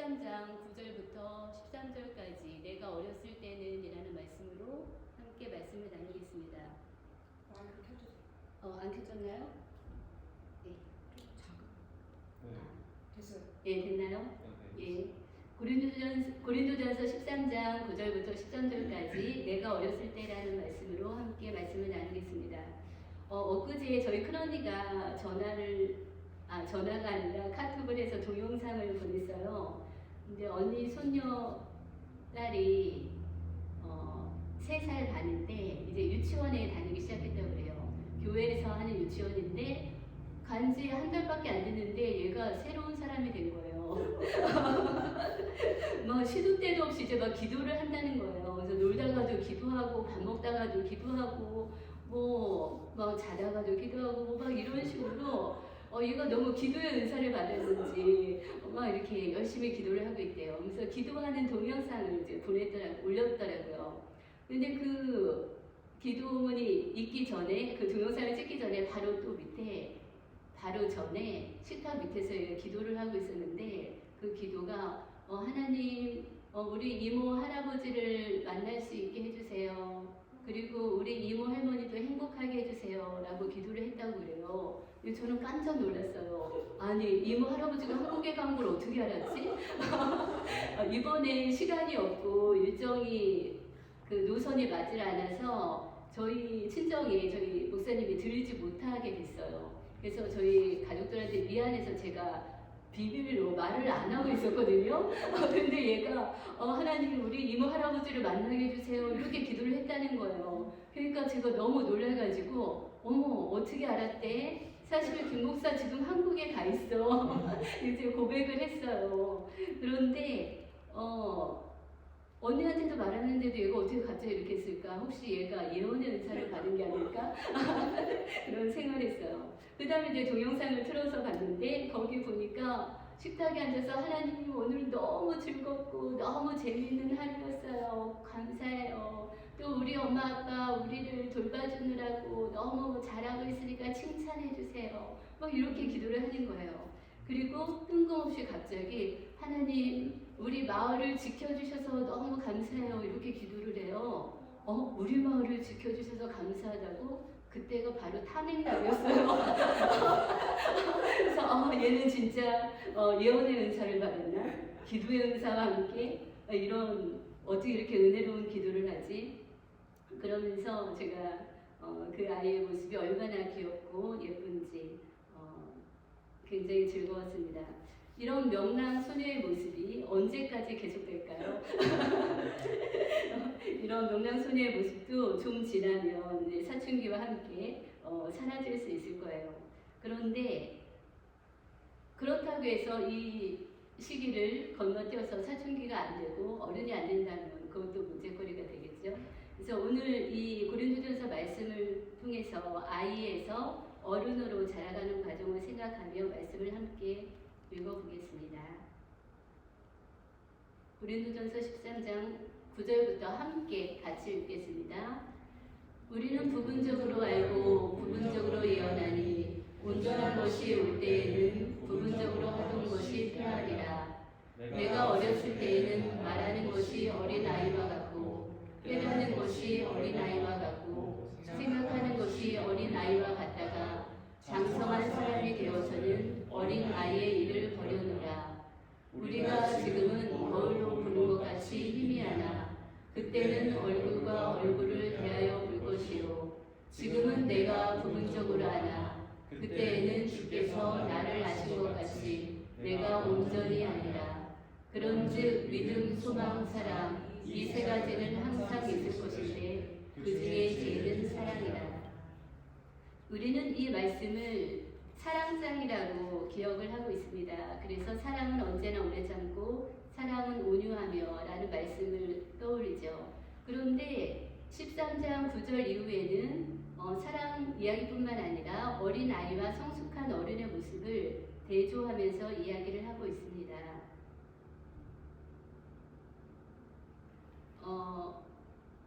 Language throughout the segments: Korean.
13장 9절부터 13절까지 내가 어렸을 때는 이라는 말씀으로 함께 말씀을 나누겠습니다. 마이크 켜주세요. 안 켜졌나요? 네. 작은. 됐어요. 예, 됐나요? 예. 고린도전서 13장 9절부터 13절까지 내가 어렸을 때라는 말씀으로 함께 말씀을 나누겠습니다. 엊그제 저희 큰언니가 전화가 아니라 카톡을 해서 동영상을 보냈어요. 근데 언니 손녀 딸이 3살 반인데 이제 유치원에 다니기 시작했다고 그래요. 교회에서 하는 유치원인데 간지 한 달밖에 안 됐는데 얘가 새로운 사람이 된 거예요. 막 시도 때도 없이 이제 막 기도를 한다는 거예요. 그래서 놀다가도 기도하고 밥 먹다가도 기도하고 뭐 막 자다가도 기도하고 뭐 막 이런 식으로 얘가 너무 기도의 은사를 받았는지 막 이렇게 열심히 기도를 하고 있대요. 그래서 기도하는 동영상을 이제 올렸더라고요. 근데 그 기도문이 있기 전에 그 동영상을 찍기 전에 바로 전에 식탁 밑에서 기도를 하고 있었는데 그 기도가 하나님 우리 이모 할아버지를 만날 수 있게 해주세요. 그리고 우리 이모 할머니도 행복하게 해주세요 라고 기도를 했다고 그래요. 저는 깜짝 놀랐어요. 아니 이모 할아버지가 한국에 간 걸 어떻게 알았지? 이번에 시간이 없고 일정이 그 노선이 맞질 않아서 저희 친정에 저희 목사님이 들리지 못하게 됐어요. 그래서 저희 가족들한테 미안해서 제가 비밀로 말을 안 하고 있었거든요. 근데 얘가 하나님 우리 이모 할아버지를 만나게 해주세요 이렇게 기도를 했다는 거예요. 그러니까 제가 너무 놀라가지고 어머 어떻게 알았대? 사실 김 목사 지금 한국에 가 있어. 이제 고백을 했어요. 그런데 언니한테도 말하는데도 얘가 어떻게 갑자기 이렇게 했을까? 혹시 얘가 예언의 은사를 받은 게 아닐까? 그런 생각을 했어요. 그 다음에 이제 동영상을 틀어서 봤는데 거기 보니까 식탁에 앉아서 하나님 오늘 너무 즐겁고 너무 재미있는 하루였어요. 감사해요. 또 우리 엄마 아빠 우리를 돌봐주느라고 너무 잘하고 있으니까 칭찬해 주세요. 막 이렇게 기도를 하는 거예요. 그리고 뜬금없이 갑자기 하나님 우리 마을을 지켜주셔서 너무 감사해요 이렇게 기도를 해요. 우리 마을을 지켜주셔서 감사하다고? 그때가 바로 탄핵날이었어요. 그래서 얘는 진짜 예언의 은사를 받았나? 기도의 은사와 함께 이런 어떻게 이렇게 은혜로운 기도를 하지? 그러면서 제가 그 아이의 모습이 얼마나 귀엽고 예쁜지 굉장히 즐거웠습니다. 이런 명랑 소녀의 모습이 언제까지 계속될까요? 이런 명랑 소녀의 모습도 좀 지나면 사춘기와 함께 사라질 수 있을 거예요. 그런데 그렇다고 해서 이 시기를 건너뛰어서 사춘기가 안 되고 어른이 안 된다면 그것도 문제거리가 되겠죠. 그래서 오늘 이 고린도전서 말씀을 통해서 아이에서 어른으로 자라가는 과정을 생각하며 말씀을 함께 읽어보겠습니다. 고린도전서 13장 9절부터 함께 같이 읽겠습니다. 우리는 부분적으로 알고 부분적으로 예언하니 온전한 것이 올 때에는 부분적으로 하던 것이 필요하리라. 내가 어렸을 때에는 말하는 것이 어린아이와 같고 깨닫는 것이 어린아이와 같고 생각하는 것이 어린아이와 같다가 장성한 사람이 되어서는 어린아이의 일을 버려놓으라. 우리가 지금은 거울로 보는 것 같이 희미하나 그때는 얼굴과 얼굴을 대하여 볼 것이요 지금은 내가 부분적으로 아나 그때에는 주께서 나를 아신 것 같이 내가 온전히 아니라. 그런즉 믿음, 소망, 사랑 이 세 가지는 항상 있을 것인데 그 중에 제일은 사랑이라. 우리는 이 말씀을 사랑장이라고 기억을 하고 있습니다. 그래서 사랑은 언제나 오래 참고 사랑은 온유하며 라는 말씀을 떠올리죠. 그런데 13장 9절 이후에는 사랑 이야기뿐만 아니라 어린아이와 성숙한 어른의 모습을 대조하면서 이야기를 하고 있습니다.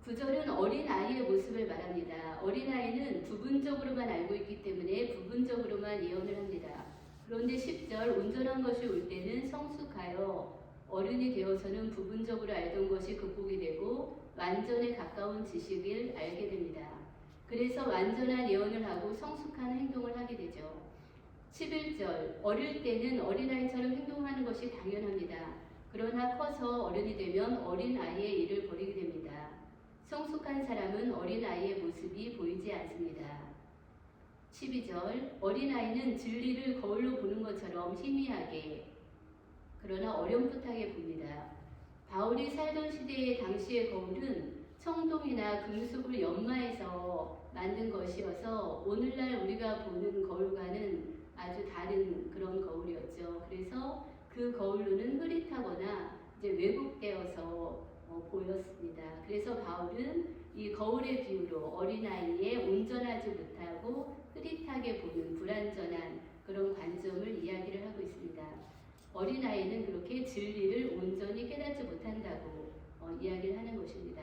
9절은 어린아이의 모습을 말합니다. 어린아이는 부분적으로만 알고 있기 때문에 부분적으로만 예언을 합니다. 그런데 10절 온전한 것이 올 때는 성숙하여 어른이 되어서는 부분적으로 알던 것이 극복이 되고 완전에 가까운 지식을 알게 됩니다. 그래서 완전한 예언을 하고 성숙한 행동을 하게 되죠. 11절 어릴 때는 어린아이처럼 행동하는 것이 당연합니다. 그러나 커서 어른이 되면 어린아이의 일을 버리게 됩니다. 성숙한 사람은 어린아이의 모습이 보이지 않습니다. 12절 어린아이는 진리를 거울로 보는 것처럼 희미하게 그러나 어렴풋하게 봅니다. 바울이 살던 시대의 당시의 거울은 청동이나 금속을 연마해서 만든 것이어서 오늘날 우리가 보는 거울과는 아주 다른 그런 거울이었죠. 그래서 그 거울로는 흐릿하거나 이제 왜곡되어서 보였습니다. 그래서 바울은 이 거울의 비유로 어린아이의 온전하지 못하고 흐릿하게 보는 불완전한 그런 관점을 이야기를 하고 있습니다. 어린아이는 그렇게 진리를 온전히 깨닫지 못한다고 이야기를 하는 것입니다.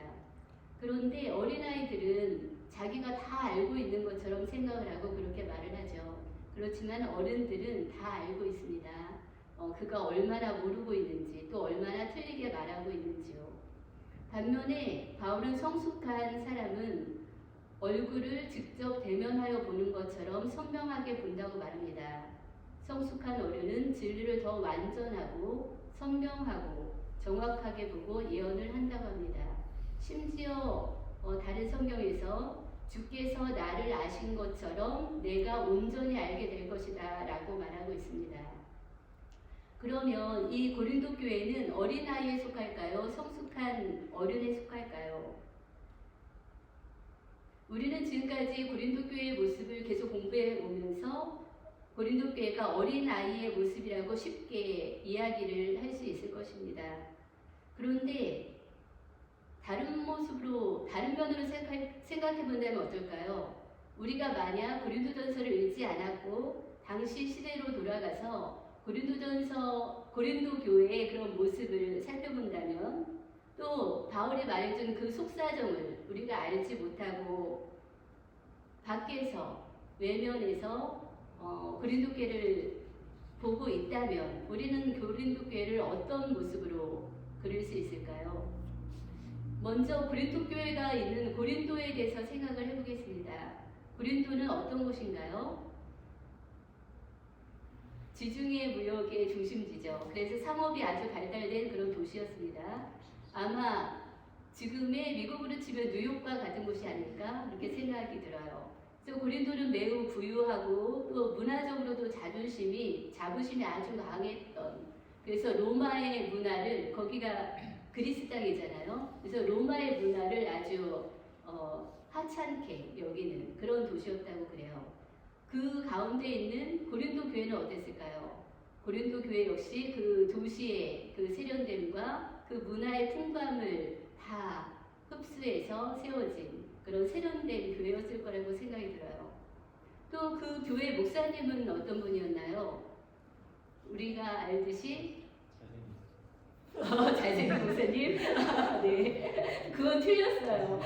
그런데 어린아이들은 자기가 다 알고 있는 것처럼 생각을 하고 그렇게 말을 하죠. 그렇지만 어른들은 다 알고 있습니다. 그가 얼마나 모르고 있는지 또 얼마나 틀리게 말하고 있는지요. 반면에 바울은 성숙한 사람은 얼굴을 직접 대면하여 보는 것처럼 선명하게 본다고 말합니다. 성숙한 어른은 진리를 더 완전하고 선명하고 정확하게 보고 예언을 한다고 합니다. 심지어 다른 성경에서 주께서 나를 아신 것처럼 내가 온전히 알게 될 것이다 라고 말하고 있습니다. 그러면 이 고린도 교회는 어린아이에 속할까요? 성숙한 어른에 속할까요? 우리는 지금까지 고린도 교회의 모습을 계속 공부해 오면서 고린도 교회가 어린아이의 모습이라고 쉽게 이야기를 할 수 있을 것입니다. 그런데 다른 모습으로, 다른 면으로 생각해 본다면 어떨까요? 우리가 만약 고린도전서를 읽지 않았고 당시 시대로 돌아가서 고린도 교회의 그런 모습을 살펴본다면 또 바울이 말해준 그 속사정을 우리가 알지 못하고 밖에서 외면에서 고린도 교회를 보고 있다면 우리는 고린도 교회를 어떤 모습으로 그릴 수 있을까요? 먼저 고린도 교회가 있는 고린도에 대해서 생각을 해보겠습니다. 고린도는 어떤 곳인가요? 지중해 무역의 중심지죠. 그래서 상업이 아주 발달된 그런 도시였습니다. 아마 지금의 미국으로 치면 뉴욕과 같은 곳이 아닐까 그렇게 생각이 들어요. 그래서 고린도는 매우 부유하고 또 문화적으로도 자부심이 아주 강했던, 그래서 로마의 문화를, 거기가 그리스 땅이잖아요. 그래서 로마의 문화를 아주 하찮게 여기는 그런 도시였다고 그래요. 그 가운데 있는 고린도 교회는 어땠을까요? 고린도 교회 역시 그 도시의 그 세련됨과 그 문화의 풍감을 다 흡수해서 세워진 그런 세련된 교회였을 거라고 생각이 들어요. 또 그 교회 목사님은 어떤 분이었나요? 우리가 알듯이 잘생긴 목사님? 네, 그건 틀렸어요.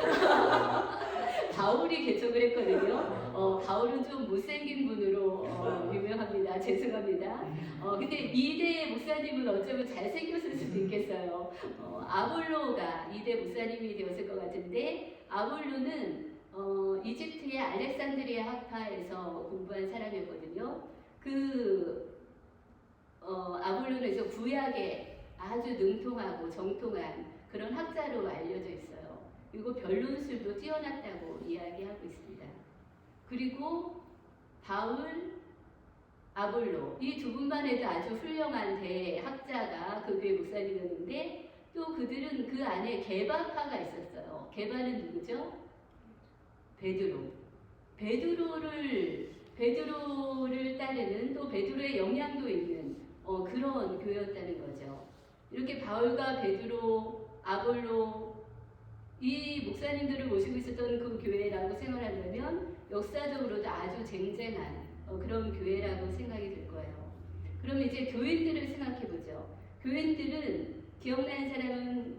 바울이 개척을 했거든요. 바울은 좀 못생긴 분으로 유명합니다. 죄송합니다. 근데 이대 목사님은 어쩌면 잘생겼을 수도 있겠어요. 아볼로가 이대 목사님이 되었을 것 같은데, 아볼로는 이집트의 알렉산드리아 학파에서 공부한 사람이었거든요. 아볼로는 구약에 아주 능통하고 정통한 그런 학자로 알려져 있어요. 그리고 변론술도 뛰어났다고 이야기하고 있습니다. 그리고 바울, 아볼로 이 두 분만 해도 아주 훌륭한 대학자가 그 교회 목사님이었는데, 또 그들은 그 안에 게바파가 있었어요. 게바는 누구죠? 베드로를 따르는, 또 베드로의 영향도 있는 그런 교회였다는 거죠. 이렇게 바울과 베드로, 아볼로 이 목사님들을 모시고 있었던 그 교회라고 생각한다면 역사적으로도 아주 쟁쟁한 그런 교회라고 생각이 들 거예요. 그럼 이제 교인들을 생각해보죠. 교인들은 기억나는 사람은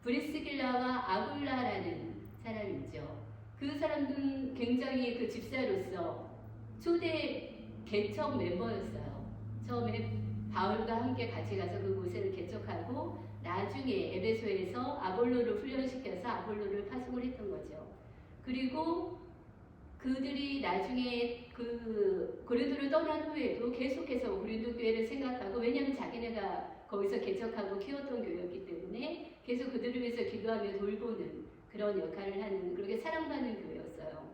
브리스길라와 아굴라라는 사람이죠. 그 사람들은 굉장히 그 집사로서 초대 개척 멤버였어요. 처음에 바울과 함께 같이 가서 그곳을 개척하고 나중에 에베소에서 아볼로를 훈련시켜서 아볼로를 파송을 했던 거죠. 그리고 그들이 나중에 그 고린도를 떠난 후에도 계속해서 고린도 교회를 생각하고, 왜냐하면 자기네가 거기서 개척하고 키웠던 교회였기 때문에 계속 그들을 위해서 기도하며 돌보는 그런 역할을 하는, 그렇게 사랑받는 교회였어요.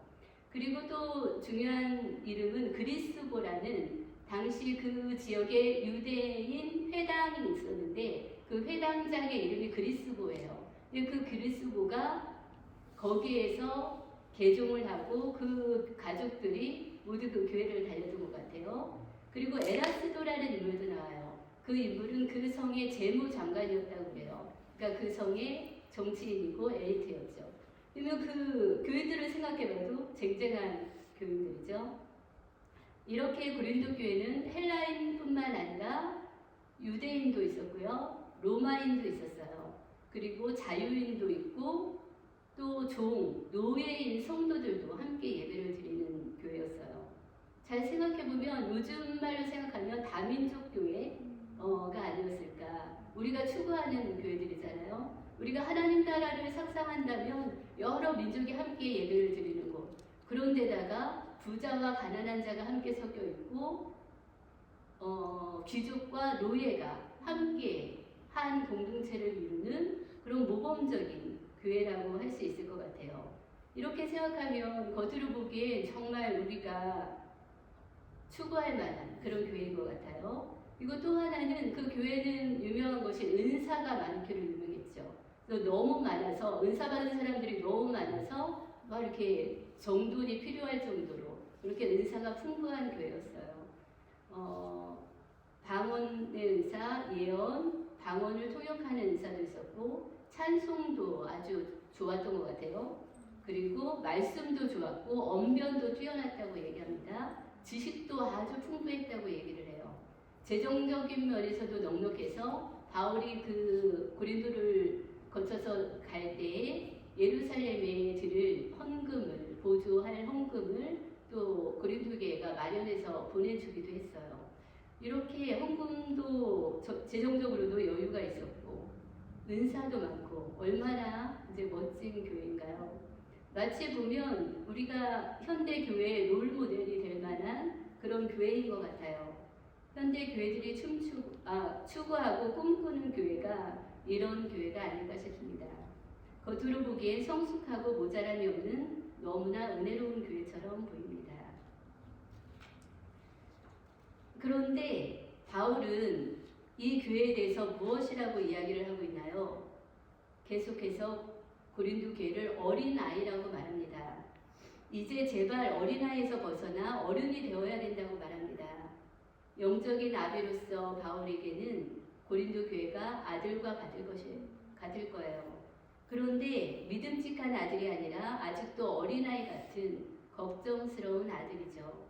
그리고 또 중요한 이름은 그리스보라는 당시 그 지역에 유대인 회당이 있었는데 그 회당장의 이름이 그리스보예요. 그 그리스보가 거기에서 개종을 하고 그 가족들이 모두 그 교회를 다녔던 것 같아요. 그리고 에라스도라는 인물도 나와요. 그 인물은 그 성의 재무장관이었다고 그래요. 그러니까 그 성의 정치인이고 엘리트였죠. 그러면 그 교회들을 생각해봐도 쟁쟁한 교회들이죠. 이렇게 고린도 교회는 헬라인뿐만 아니라 유대인도 있었고요, 로마인도 있었어요. 그리고 자유인도 있고 또 노예인 성도들도 함께 예배를 드리는 교회였어요. 잘 생각해보면 요즘 말로 생각하면 다민족 교회가 아니었을까. 우리가 추구하는 교회들이잖아요. 우리가 하나님 나라를 상상한다면 여러 민족이 함께 예배를 드리는 곳, 그런데다가 부자와 가난한 자가 함께 섞여 있고 귀족과 노예가 함께 한 공동체를 이루는 그런 모범적인 교회라고 할 수 있을 것 같아요. 이렇게 생각하면 겉으로 보기엔 정말 우리가 추구할 만한 그런 교회인 것 같아요. 그리고 또 하나는 그 교회는 유명한 것이 은사가 많기로 유명했죠. 그래서 너무 많아서, 은사 받은 사람들이 너무 많아서 막 이렇게 정돈이 필요할 정도로 그렇게 은사가 풍부한 교회였어요. 방언의 은사, 예언, 방언을 통역하는 은사도 있었고 찬송도 아주 좋았던 것 같아요. 그리고 말씀도 좋았고 언변도 뛰어났다고 얘기합니다. 지식도 아주 풍부했다고 얘기를 해요. 재정적인 면에서도 넉넉해서 바울이 그 고린도를 거쳐서 갈 때에 예루살렘에 드릴 헌금을, 보조할 헌금을 또 고린도 교회가 마련해서 보내주기도 했어요. 이렇게 헌금도 재정적으로도 여유가 있었고 은사도 많고 얼마나 이제 멋진 교회인가요? 마치 보면 우리가 현대 교회의 롤 모델이 될 만한 그런 교회인 것 같아요. 현대 교회들이 추구하고 꿈꾸는 교회가 이런 교회가 아닐까 싶습니다. 겉으로 보기엔 성숙하고 모자람이 없는 너무나 은혜로운 교회처럼 보입니다. 그런데 바울은 이 교회에 대해서 무엇이라고 이야기를 하고 있나요? 계속해서 고린도 교회를 어린아이라고 말합니다. 이제 제발 어린아이에서 벗어나 어른이 되어야 된다고 말합니다. 영적인 아비로서 바울에게는 고린도 교회가 아들과 같을 거예요. 그런데 믿음직한 아들이 아니라 아직도 어린아이 같은 걱정스러운 아들이죠.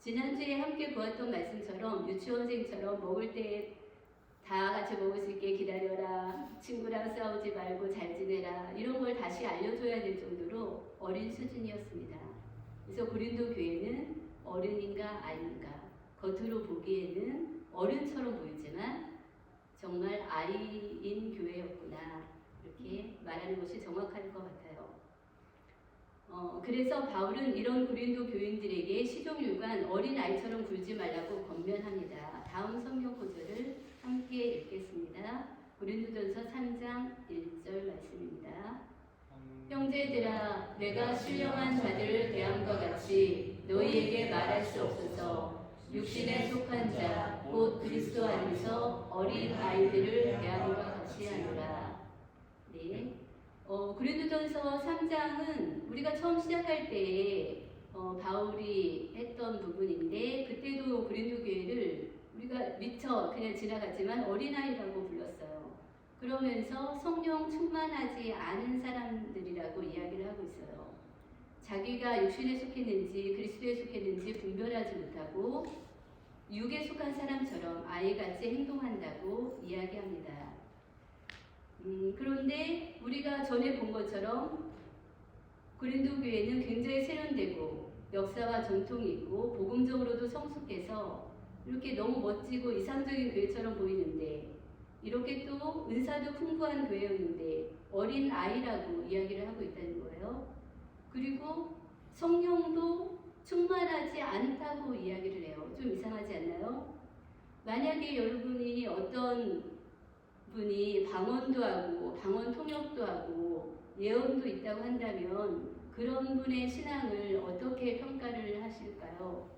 지난주에 함께 보았던 말씀처럼 유치원생처럼 먹을 때 다 같이 먹을 수 있게 기다려라, 친구랑 싸우지 말고 잘 지내라, 이런 걸 다시 알려줘야 될 정도로 어린 수준이었습니다. 그래서 고린도 교회는 어른인가 아닌가, 겉으로 보기에는 어른처럼 보이지만 정말 아이인 교회였구나, 이렇게 말하는 것이 정확할 것 같아요. 그래서 바울은 이런 고린도 교인들에게 시종일관 어린아이처럼 굴지 말라고 권면합니다. 다음 성경 구절을 함께 읽겠습니다. 고린도전서 3장 1절 말씀입니다. 형제들아, 내가 신령한 자들을 대함과 같이 너희에게 말할 수 없어서 육신에 속한 자, 곧 그리스도 안에서 어린 아이들을 대함과 같이 하노라. 네. 고린도전서 3장은 우리가 처음 시작할 때 바울이 했던 부분인데, 그때도 고린도 교회를 우리가 미처 그냥 지나갔지만 어린아이라고 불렀어요. 그러면서 성령 충만하지 않은 사람들이라고 이야기를 하고 있어요. 자기가 육신에 속했는지 그리스도에 속했는지 분별하지 못하고 육에 속한 사람처럼 아이같이 행동한다고 이야기합니다. 그런데 우리가 전에 본 것처럼 고린도 교회는 굉장히 세련되고 역사와 전통이 있고 복음적으로도 성숙해서 이렇게 너무 멋지고 이상적인 교회처럼 보이는데 이렇게 또 은사도 풍부한 교회였는데 어린 아이라고 이야기를 하고 있다는 거예요. 그리고 성령도 충만하지 않다고 이야기를 해요. 좀 이상하지 않나요? 만약에 여러분이 어떤 분이 방언도 하고 방언 통역도 하고 예언도 있다고 한다면 그런 분의 신앙을 어떻게 평가를 하실까요?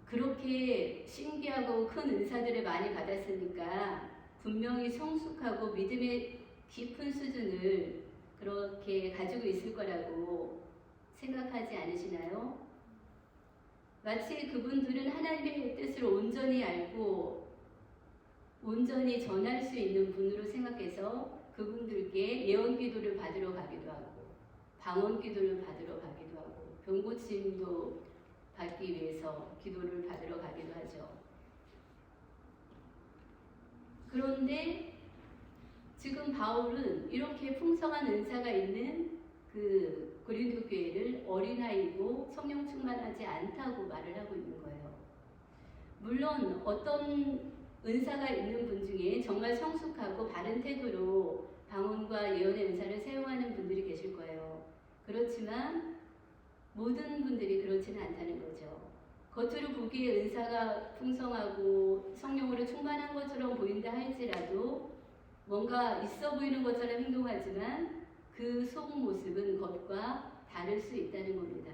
그렇게 신기하고 큰 은사들을 많이 받았으니까 분명히 성숙하고 믿음의 깊은 수준을 그렇게 가지고 있을 거라고 생각하지 않으시나요? 마치 그분들은 하나님의 뜻을 온전히 알고 온전히 전할 수 있는 분으로 생각해서 그분들께 예언 기도를 받으러 가기도 하고 방언 기도를 받으러 가기도 하고 병고침도 받기 위해서 기도를 받으러 가기도 하죠. 그런데 지금 바울은 이렇게 풍성한 은사가 있는 그 고린도 교회를 어린아이고 성령 충만하지 않다고 말을 하고 있는 거예요. 물론 어떤 은사가 있는 분 중에 정말 성숙하고 바른 태도로 방언과 예언의 은사를 사용하는 분들이 계실 거예요. 그렇지만 모든 분들이 그렇지는 않다는 거죠. 겉으로 보기에 은사가 풍성하고 성령으로 충만한 것처럼 보인다 할지라도 뭔가 있어 보이는 것처럼 행동하지만 그 속 모습은 겉과 다를 수 있다는 겁니다.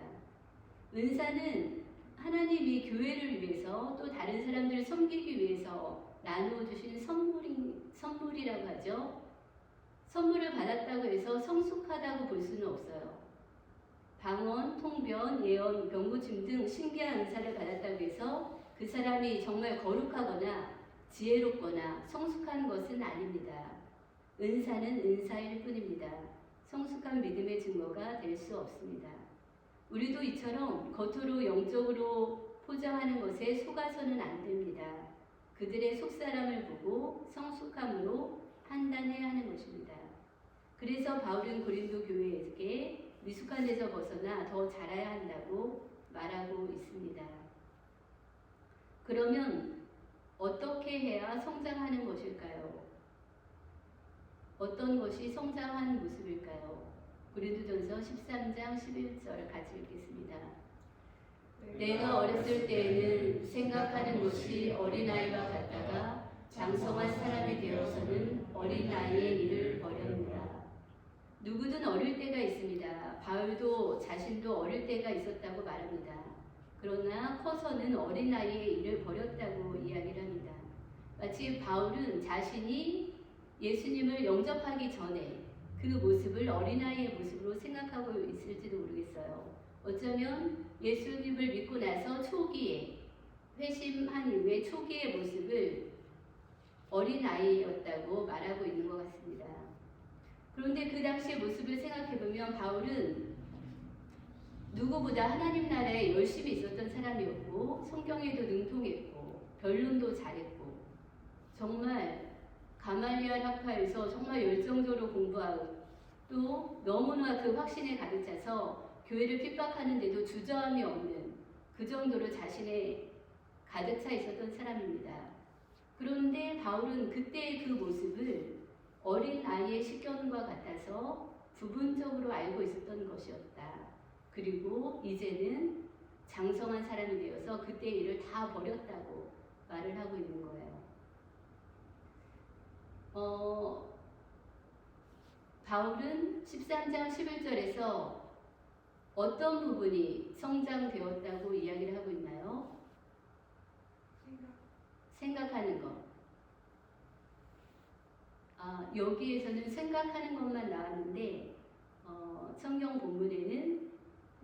은사는 하나님이 교회를 위해서 또 다른 사람들을 섬기기 위해서 나누어 주시는 선물이라고 하죠. 선물을 받았다고 해서 성숙하다고 볼 수는 없어요. 방언, 통변, 예언, 병고침 등 신기한 은사를 받았다고 해서 그 사람이 정말 거룩하거나 지혜롭거나 성숙한 것은 아닙니다. 은사는 은사일 뿐입니다. 성숙한 믿음의 증거가 될 수 없습니다. 우리도 이처럼 겉으로 영적으로 포장하는 것에 속아서는 안 됩니다. 그들의 속사람을 보고 성숙함으로 판단해야 하는 것입니다. 그래서 바울은 고린도 교회에게 미숙한 데서 벗어나 더 자라야 한다고 말하고 있습니다. 그러면 어떻게 해야 성장하는 것일까요? 어떤 것이 성장한 모습일까요? 고린도전서 13장 11절 같이 읽겠습니다. 내가 어렸을 때에는 생각하는 것이 어린아이와 같다가 장성한 사람이 되어서는 어린아이의 일을 버렸노라. 누구든 어릴 때가 있습니다. 바울도 자신도 어릴 때가 있었다고 말합니다. 그러나 커서는 어린아이의 일을 버렸다고 이야기를 합니다. 마치 바울은 자신이 예수님을 영접하기 전에 그 모습을 어린아이의 모습으로 생각하고 있을지도 모르겠어요. 어쩌면 예수님을 믿고 나서 초기에 회심한 이후에 초기의 모습을 어린아이였다고 말하고 있는 것 같습니다. 그런데 그 당시의 모습을 생각해보면 바울은 누구보다 하나님 나라에 열심히 있었던 사람이었고 성경에도 능통했고 변론도 잘했고 정말 가말리알 학파에서 정말 열정적으로 공부하고 또 너무나 그 확신에 가득 차서 교회를 핍박하는데도 주저함이 없는 그 정도로 자신에 가득 차 있었던 사람입니다. 그런데 바울은 그때의 그 모습을 어린 아이의 식견과 같아서 부분적으로 알고 있었던 것이었다. 그리고 이제는 장성한 사람이 되어서 그때의 일을 다 버렸다고 말을 하고 있는 거예요. 바울은 13장 11절에서 어떤 부분이 성장되었다고 이야기를 하고 있나요? 생각하는 것. 여기에서는 생각하는 것만 나왔는데 성경 본문에는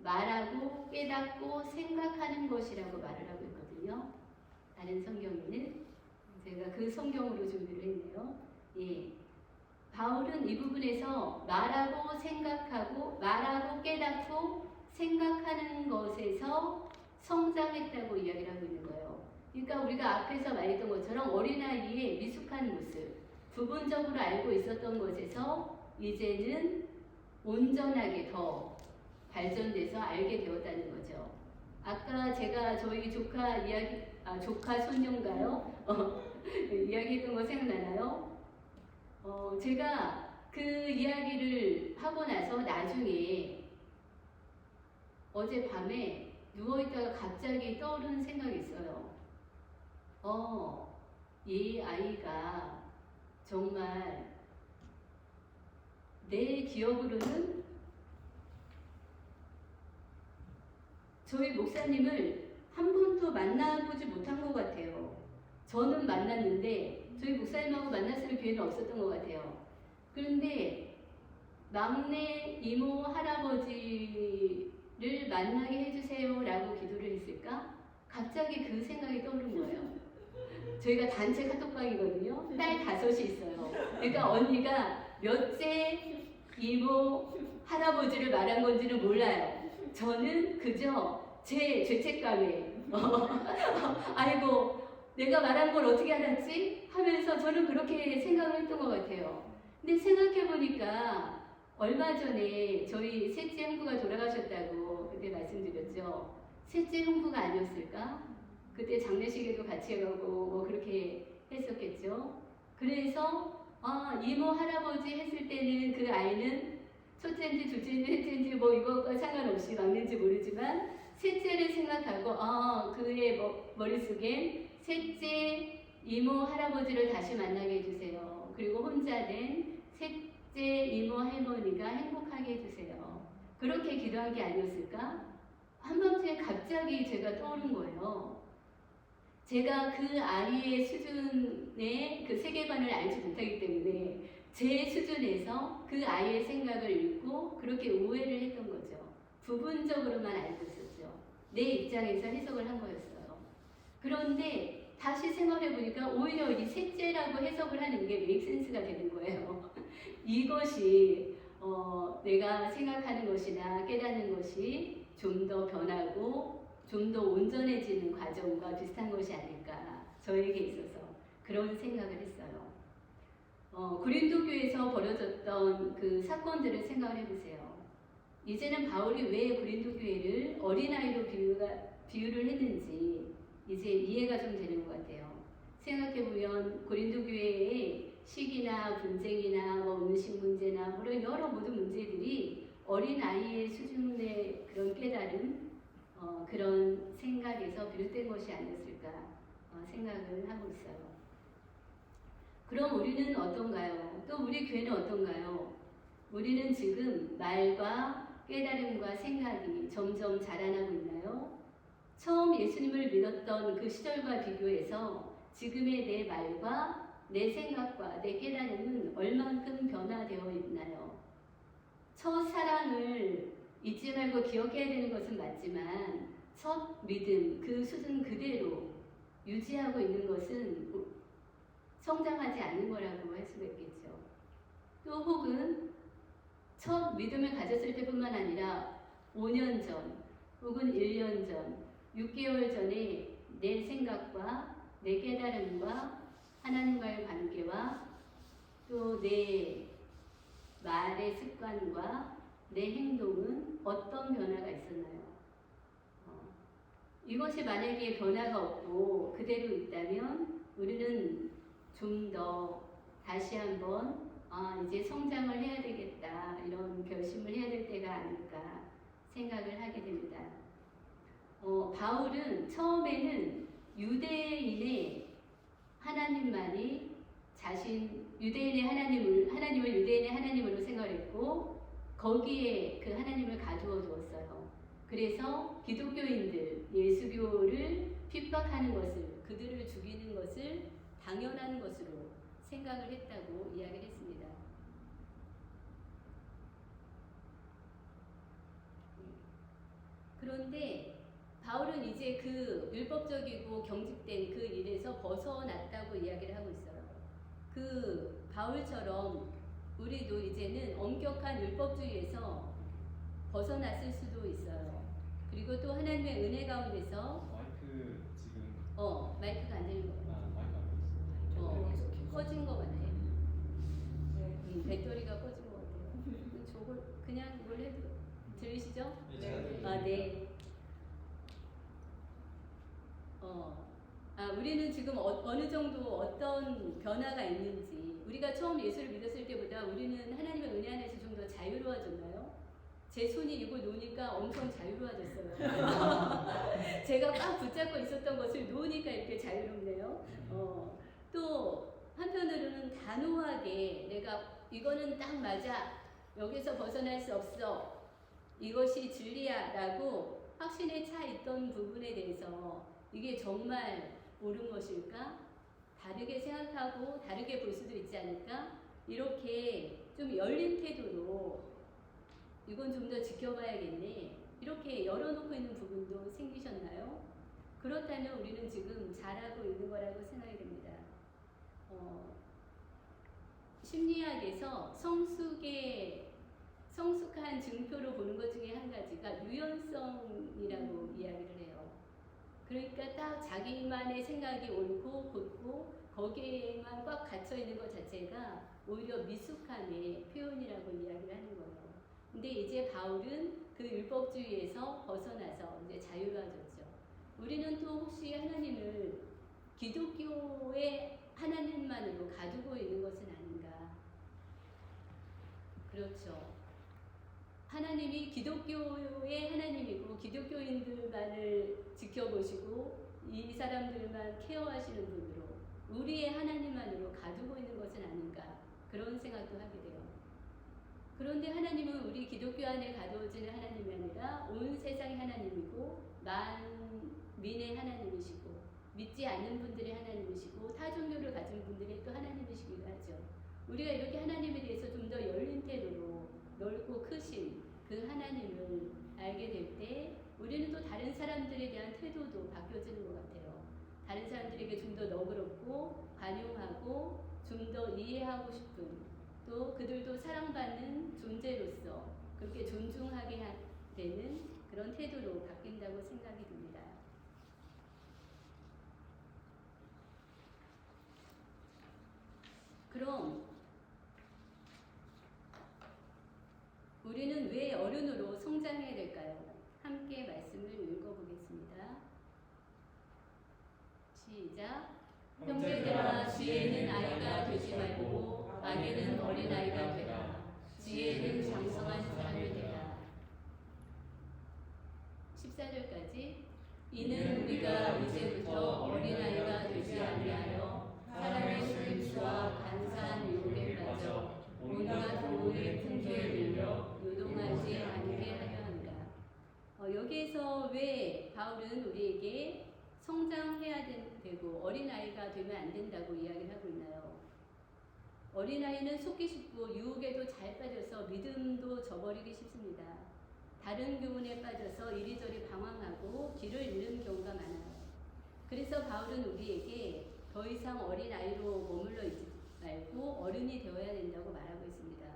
말하고 깨닫고 생각하는 것이라고 말을 하고 있거든요. 다른 성경에는 제가 그 성경으로 준비를 했네요. 예. 바울은 이 부분에서 말하고 생각하고 말하고 깨닫고 생각하는 것에서 성장했다고 이야기를 하고 있는 거예요. 그러니까 우리가 앞에서 말했던 것처럼 어린아이의 미숙한 모습, 부분적으로 알고 있었던 것에서 이제는 온전하게 더 발전돼서 알게 되었다는 거죠. 아까 제가 저희 조카 이야기, 조카 손녀인가요? 이야기했던 거 생각나나요? 제가 그 이야기를 하고 나서 나중에 어젯밤에 누워있다가 갑자기 떠오르는 생각이 있어요. 이 아이가 정말 내 기억으로는 저희 목사님을 한 번도 만나보지 못한 것 같아요. 저는 만났는데 저희 목사님하고 만났을 기회는 없었던 것 같아요. 그런데 막내 이모 할아버지를 만나게 해주세요 라고 기도를 했을까? 갑자기 그 생각이 떠오른 거예요. 저희가 단체 카톡방이거든요. 딸 5이 있어요. 그러니까 언니가 몇째 이모 할아버지를 말한 건지는 몰라요. 저는 그저 제 죄책감에 아이고 내가 말한 걸 어떻게 알았지? 하면서 저는 그렇게 생각을 했던 것 같아요. 근데 생각해보니까 얼마 전에 저희 셋째 형부가 돌아가셨다고 그때 말씀드렸죠. 셋째 형부가 아니었을까? 그때 장례식에도 같이 가고 뭐 그렇게 했었겠죠. 그래서 이모 할아버지 했을 때는 그 아이는 첫째인지 둘째인지 셋째인지 뭐 이것과 상관없이 막는지 모르지만 셋째를 생각하고 그의 머릿속엔 셋째 이모 할아버지를 다시 만나게 해주세요. 그리고 혼자 된 셋째 이모 할머니가 행복하게 해주세요. 그렇게 기도한 게 아니었을까? 한밤중에 갑자기 제가 떠오른 거예요. 제가 그 아이의 수준의 그 세계관을 알지 못하기 때문에 제 수준에서 그 아이의 생각을 읽고 그렇게 오해를 했던 거죠. 부분적으로만 알고 있었죠. 내 입장에서 해석을 한 거였어요. 그런데 다시 생각해 보니까 오히려 이 셋째라고 해석을 하는 게 메이크센스가 되는 거예요. 이것이 내가 생각하는 것이나 깨닫는 것이 좀 더 변하고 좀 더 온전해지는 과정과 비슷한 것이 아닐까 저에게 있어서 그런 생각을 했어요. 고린도 교회에서 벌어졌던 그 사건들을 생각을 해보세요. 이제는 바울이 왜 고린도 교회를 어린아이로 비유를 했는지 이제 이해가 좀 되는 것 같아요. 생각해보면 고린도 교회의 시기나 분쟁이나 음식 문제나 물론 여러 모든 문제들이 어린아이의 수준의 그런 깨달음 그런 생각에서 비롯된 것이 아니었을까 생각을 하고 있어요. 그럼 우리는 어떤가요? 또 우리 교회는 어떤가요? 우리는 지금 말과 깨달음과 생각이 점점 자라나고 있나요? 처음 예수님을 믿었던 그 시절과 비교해서 지금의 내 말과 내 생각과 내 깨달음은 얼만큼 변화되어 있나요? 첫 사랑을 잊지 말고 기억해야 되는 것은 맞지만 첫 믿음, 그 수준 그대로 유지하고 있는 것은 성장하지 않는 거라고 할 수가 있겠죠. 또 혹은 첫 믿음을 가졌을 때뿐만 아니라 5년 전 혹은 1년 전, 6개월 전에 내 생각과 내 깨달음과 하나님과의 관계와 또 내 말의 습관과 내 행동은 어떤 변화가 있었나요? 이것이 만약에 변화가 없고 그대로 있다면 우리는 좀 더 다시 한번 이제 성장을 해야 되겠다 이런 결심을 해야 될 때가 아닐까 생각을 하게 됩니다. 바울은 처음에는 유대인의 하나님만이 유대인의 하나님을 유대인의 하나님으로 생각했고 거기에 그 하나님을 가두어 두었어요. 그래서 기독교인들, 예수교를 핍박하는 것을, 그들을 죽이는 것을 당연한 것으로 생각을 했다고 이야기를 했습니다. 그런데 바울은 이제 그 율법적이고 경직된 그 일에서 벗어났다고 이야기를 하고 있어요. 그 바울처럼 우리도 이제는 엄격한 율법주의에서 벗어났을 수도 있어요. 그리고 또 하나님의 은혜 가운데서 마이크 지금 마이크가 안 되는 것 같아요. 마이크 안 되었어요. 꺼진 것 같아요. 배터리가 꺼진 것 같아요. 저걸 그냥 뭘 해도 들리시죠? 네. 네. 우리는 지금 어느 정도 어떤 변화가 있는지, 우리가 처음 예수를 믿었을 때보다 우리는 하나님의 은혜 안에서 좀 더 자유로워졌나요? 제 손이 이걸 놓으니까 엄청 자유로워졌어요. 제가 꽉 붙잡고 있었던 것을 놓으니까 이렇게 자유롭네요. 또 한편으로는 단호하게 내가 이거는 딱 맞아, 여기서 벗어날 수 없어, 이것이 진리야 라고 확신에 차 있던 부분에 대해서 이게 정말 옳은 것일까? 다르게 생각하고 다르게 볼 수도 있지 않을까? 이렇게 좀 열린 태도로 이건 좀 더 지켜봐야겠네, 이렇게 열어놓고 있는 부분도 생기셨나요? 그렇다면 우리는 지금 잘하고 있는 거라고 생각이 됩니다. 심리학에서 성숙한 증표로 보는 것 중에 한 가지가 유연성이라고 이야기를 해요. 그러니까 딱 자기만의 생각이 옳고 곧고 거기에만 꽉 갇혀 있는 것 자체가 오히려 미숙함의 표현이라고 이야기를 하는 거예요. 근데 이제 바울은 그 율법주의에서 벗어나서 이제 자유로워졌죠. 우리는 또 혹시 하나님을 기독교의 하나님만으로 가두고 있는 것은 아닌가? 그렇죠. 하나님이 기독교의 하나님이고 기독교인들만을 지켜보시고 이 사람들만 케어하시는 분으로 우리의 하나님만으로 가두고 있는 것은 아닌가, 그런 생각도 하게 돼요. 그런데 하나님은 우리 기독교 안에 가두어지는 하나님이 아니라 온 세상의 하나님이고 만민의 하나님이시고 믿지 않는 분들의 하나님이시고 타종교를 가진 분들의 또 하나님이시기도 하죠. 우리가 이렇게 하나님에 대해서 좀 더 열린 태도로 넓고 크신 그 하나님을 알게 될 때 우리는 또 다른 사람들에 대한 태도도 바뀌어지는 것 같아요. 다른 사람들에게 좀 더 너그럽고 관용하고 좀 더 이해하고 싶은, 또 그들도 사랑받는 존재로서 그렇게 존중하게 되는 그런 태도로 바뀐다고 생각이 듭니다. 그럼 우리는 왜 어른으로 성장해야 될까요? 함께 말씀을 읽어보겠습니다. 시작. 형제들아, 지혜는 아이가 되지 말고 악에는 어린아이가 되라. 지혜는 장성한 사람이 되라. 14절까지. 이는 우리가 이제부터 어린아이가 되지 아니하여 사람의 속임수와 간사한 유혹에 빠져 온갖 도의 풍조에 밀려 요동하지 않게 하려 한다. 여기에서 왜 바울은 우리에게 성장해야 되고 어린아이가 되면 안 된다고 이야기를 하고 있나요? 어린아이는 속기 쉽고 유혹에도 잘 빠져서 믿음도 저버리기 쉽습니다. 다른 교훈에 빠져서 이리저리 방황하고 길을 잃는 경우가 많아요. 그래서 바울은 우리에게 더 이상 어린아이로 머물러 있지 말고 어른이 되어야 된다고 말하고 있습니다.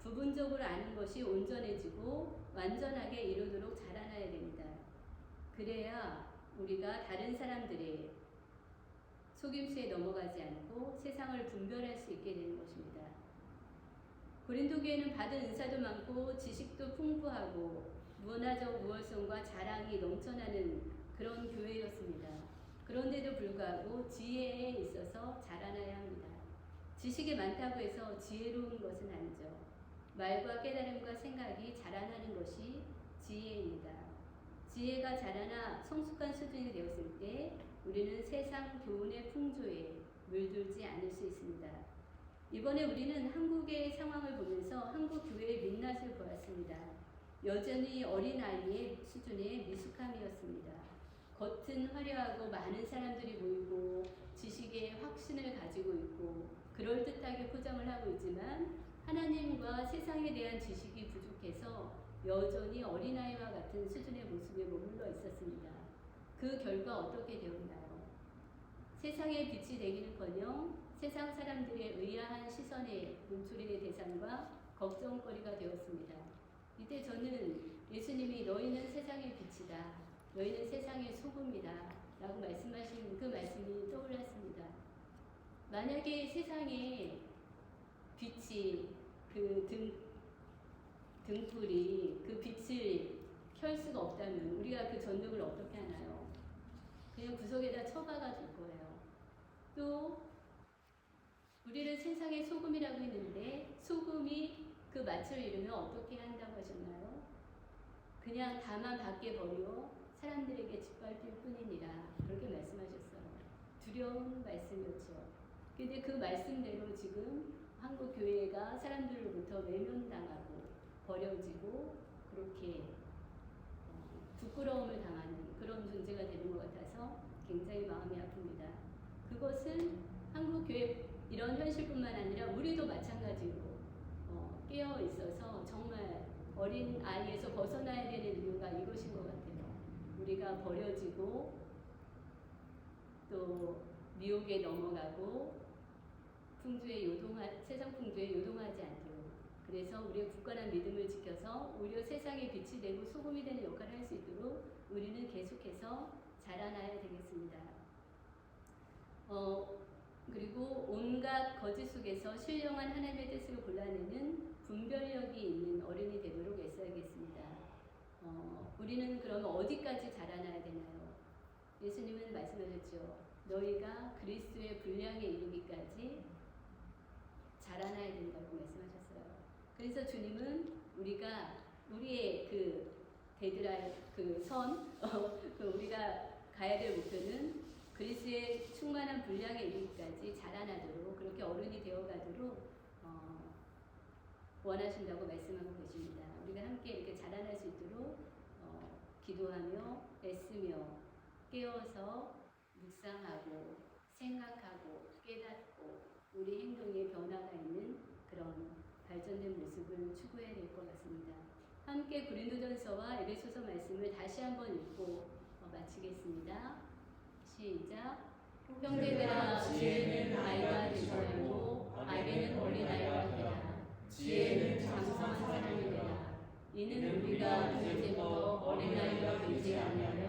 부분적으로 아는 것이 온전해지고 완전하게 이루도록 자라나야 됩니다. 그래야 우리가 다른 사람들의 속임수에 넘어가지 않고 세상을 분별할 수 있게 되는 것입니다. 고린도 교회는 받은 은사도 많고 지식도 풍부하고 문화적 우월성과 자랑이 넘쳐나는 그런 교회였습니다. 그런데도 불구하고 지혜에 있어서 자라나야 합니다. 지식이 많다고 해서 지혜로운 것은 아니죠. 말과 깨달음과 생각이 자라나는 것이 지혜입니다. 지혜가 자라나 성숙한 수준이 되었을 때 우리는 세상 교훈의 풍조에 물들지 않을 수 있습니다. 이번에 우리는 한국의 상황을 보면서 한국 교회의 민낯을 보았습니다. 여전히 어린아이의 수준의 미숙함이었습니다. 겉은 화려하고 많은 사람들이 모이고 지식에 확신을 가지고 있고 그럴듯하게 포장을 하고 있지만 하나님과 세상에 대한 지식이 부족해서 여전히 어린아이와 같은 수준의 모습에 머물러 있었습니다. 그 결과 어떻게 되었나요? 세상의 빛이 되기는커녕 세상 사람들의 의아한 시선에 노출의 대상과 걱정거리가 되었습니다. 이때 저는 예수님이 너희는 세상의 빛이다, 너희는 세상의 소금이다 라고 말씀하신 그 말씀이 떠올랐습니다. 만약에 세상에 빛이 그 등불이 그 빛을 켤 수가 없다면 우리가 그 전등을 어떻게 하나요? 그냥 구석에다 처박아 둘 거예요. 또 우리를 세상의 소금이라고 했는데 소금이 그 맛을 잃으면 어떻게 한다고 하셨나요? 그냥 다만 밖에 버려 사람들에게 짓밟힐 뿐이니라 그렇게 말씀하셨어요. 두려운 말씀이었죠. 근데 그 말씀대로 지금 한국 교회가 사람들로부터 외면당하고 버려지고 그렇게 부끄러움을 당하는 그런 존재가 되는 것 같아서 굉장히 마음이 아픕니다. 그것은 한국 교회 이런 현실뿐만 아니라 우리도 마찬가지로 깨어 있어서 정말 어린 아이에서 벗어나야 되는 이유가 이것인 것 같아요. 우리가 버려지고 또 미혹에 넘어가고 세상 풍조에 요동하지 않도록 그래서 우리의 굳건한 믿음을 지켜서 오히려 세상의 빛이 되고 소금이 되는 역할을 할 수 있도록 우리는 계속해서 자라나야 되겠습니다. 그리고 온갖 거짓 속에서 신령한 하나님의 뜻을 골라내는 분별력이 있는 어른이 되도록 애써야겠습니다. 우리는 그러면 어디까지 자라나야 되나요? 예수님은 말씀하셨죠. 너희가 그리스도의 분량에 이르기까지 자라나야 된다고 말씀하셨어요. 그래서 주님은 우리의 그 데드라인, 우리가 가야 될 목표는 그리스도의 충만한 분량에 이르기까지 자라나도록 그렇게 어른이 되어가도록 원하신다고 말씀하고 계십니다. 우리가 함께 이렇게 자라날 수 있도록 기도하며 애쓰며 깨어서 묵상하고 생각하고 깨닫고 우리 행동에 변화가 있는 그런 발전된 모습을 추구해야 될 것 같습니다. 함께 고린도전서와 에베소서 말씀을 다시 한번 읽고 마치겠습니다. 시작. 형제들아, 지혜는 아이가 되지 말고 아이는 어린아이가 되라. 지혜는 장성한 사람이 되라. 이는 우리가 둘째부터 어린아이가 되지 아니하여